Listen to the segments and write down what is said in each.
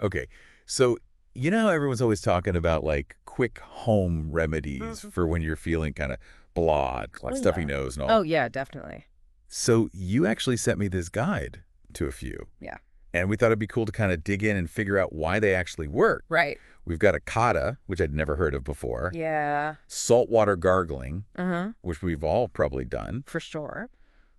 Okay. So, you know how everyone's always talking about like quick home remedies for when you're feeling kind of blah, like Oh, stuffy yeah. nose and all. Oh, yeah, definitely. So you actually sent me this guide to a few, Yeah. and we thought it'd be cool to kind of dig in and figure out why they actually work. Right. We've got a Kadha, which I'd never heard of before, Yeah. saltwater gargling, Uh-huh. which we've all probably done, For sure.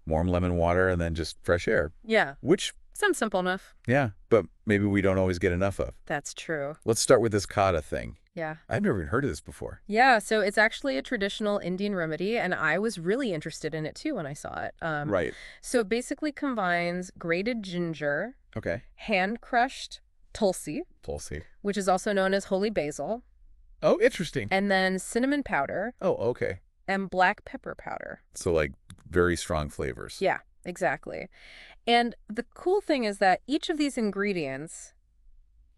warm lemon water, and then just fresh air, Yeah. which, Sounds simple enough. yeah, but maybe we don't always get enough of. That's true. Let's start with this Kadha thing. Yeah. I've never even heard of this before. Yeah, so it's actually a traditional Indian remedy, and I was really interested in it too when I saw it. Right. So it basically combines grated ginger, Okay. hand-crushed tulsi, Tulsi. which is also known as holy basil, Oh, interesting. and then cinnamon powder Oh, okay. and black pepper powder. So, like, very strong flavors. Yeah, exactly. And the cool thing is that each of these ingredients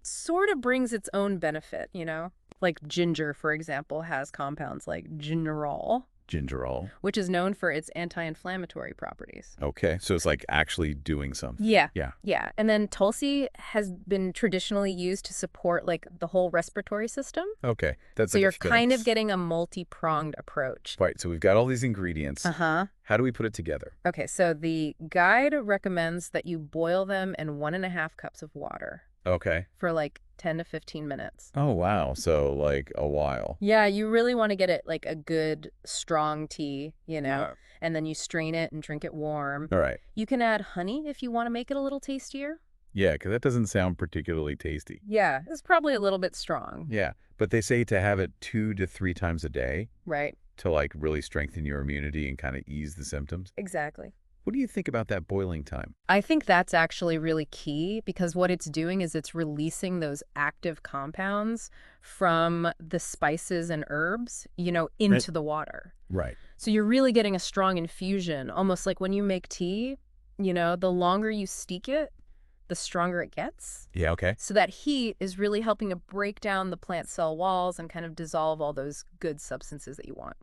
sort of brings its own benefit, you know? Like ginger, for example, has compounds like gingerol, Gingerol. which is known for its anti-inflammatory properties. Okay. So it's like actually doing something. Yeah. Yeah. Yeah. And then tulsi has been traditionally used to support like the whole respiratory system. Okay. That's So like you're a kind of fence. getting a multi-pronged approach. Right. So we've got all these ingredients. Uh-huh. How do we put it together? Okay, so the guide recommends that you boil them in 1.5 cups of water Okay. for like 10 to 15 minutes. Oh, wow. So, like, a while. Yeah, you really want to get it like a good, strong tea, you know, Yeah. and then you strain it and drink it warm. All right. You can add honey if you want to make it a little tastier. Yeah, because that doesn't sound particularly tasty. Yeah, it's probably a little bit strong, Yeah. But they say to have it 2 to 3 times a day right? to, like, really strengthen your immunity and kind of ease the symptoms. Exactly. What do you think about that boiling time? I think that's actually really key because what it's doing is it's releasing those active compounds from the spices and herbs, you know, into the water. Right. So you're really getting a strong infusion, almost like when you make tea, you know, the longer you steep it, the stronger it gets. Yeah, okay. So that heat is really helping to break down the plant cell walls and kind of dissolve all those good substances that you want.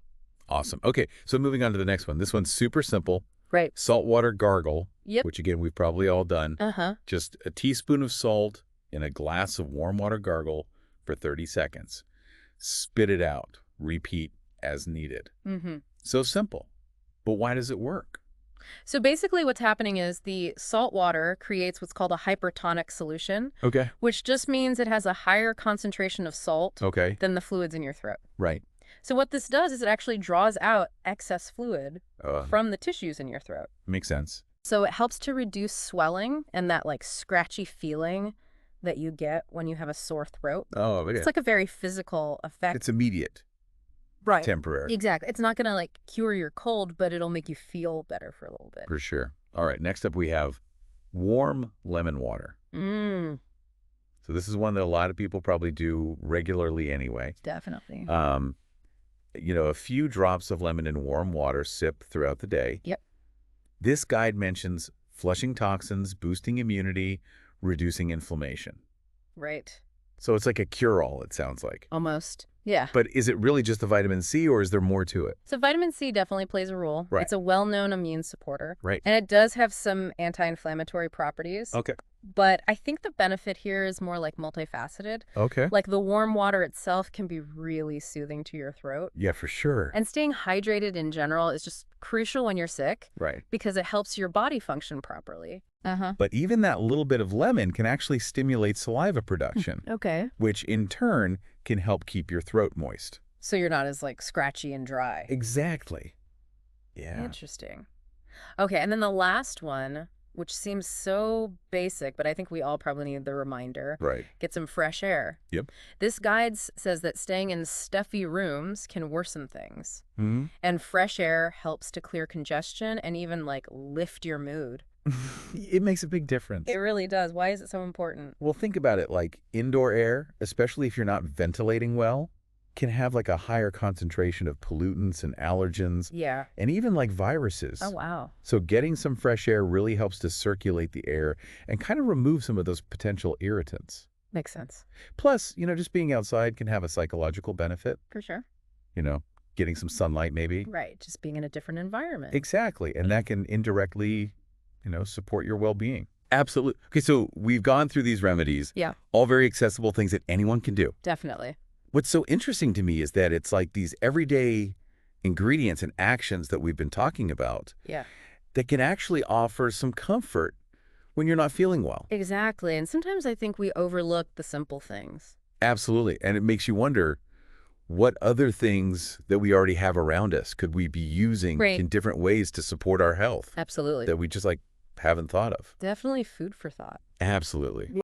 Awesome. Okay, so moving on to the next one. This one's super simple. Right. Saltwater gargle, Yep. which again, we've probably all done. Uh-huh. Just a teaspoon of salt in a glass of warm water gargle for 30 seconds. Spit it out. Repeat as needed. Mm-hmm. So simple. But why does it work? So basically what's happening is the salt water creates what's called a hypertonic solution, Okay. which just means it has a higher concentration of salt Okay. than the fluids in your throat. Right. So what this does is it actually draws out excess fluid Uh, from the tissues in your throat. makes sense. So it helps to reduce swelling and that like scratchy feeling that you get when you have a sore throat. Oh, okay. It's like a very physical effect. It's immediate, Right. temporary, Exactly. It's not going to like cure your cold, but it'll make you feel better for a little bit. for sure. All right, next up we have warm lemon water. Mm, So this is one that a lot of people probably do regularly anyway. definitely. A few drops of lemon in warm water, sip throughout the day. Yep. This guide mentions flushing toxins, boosting immunity, reducing inflammation. Right. So it's like a cure-all, it sounds like. Almost. Yeah. But is it really just the vitamin C, or is there more to it? So vitamin C definitely plays a role. Right. It's a well-known immune supporter. Right. And it does have some anti-inflammatory properties. Okay. But I think the benefit here is more like multifaceted. Okay. Like the warm water itself can be really soothing to your throat. Yeah, for sure. And staying hydrated in general is just crucial when you're sick Right. because it helps your body function properly. Uh-huh. But even that little bit of lemon can actually stimulate saliva production, Okay. which in turn can help keep your throat moist. So you're not as like scratchy and dry. Exactly. Yeah. Interesting. Okay, and then the last one, which seems so basic, but I think we all probably need the reminder. Right. Get some fresh air. Yep. This guide says that staying in stuffy rooms can worsen things. Hmm. And fresh air helps to clear congestion and even like lift your mood. It makes a big difference. It really does. Why is it so important? Well, think about it, like indoor air, especially if you're not ventilating well, can have like a higher concentration of pollutants and allergens Yeah. and even like viruses. Oh, wow. So getting some fresh air really helps to circulate the air and kind of remove some of those potential irritants. Makes sense. Plus, just being outside can have a psychological benefit, For sure. getting some sunlight maybe. Right. Just being in a different environment. Exactly. And that can indirectly, support your well-being. Absolutely. Okay, so we've gone through these remedies, Yeah, all very accessible things that anyone can do. definitely. What's so interesting to me is that it's like these everyday ingredients and actions that we've been talking about Yeah. that can actually offer some comfort when you're not feeling well. Exactly. And sometimes I think we overlook the simple things. Absolutely. And it makes you wonder what other things that we already have around us could we be using Right. in different ways to support our health Absolutely. that we just like haven't thought of. Definitely food for thought. Absolutely.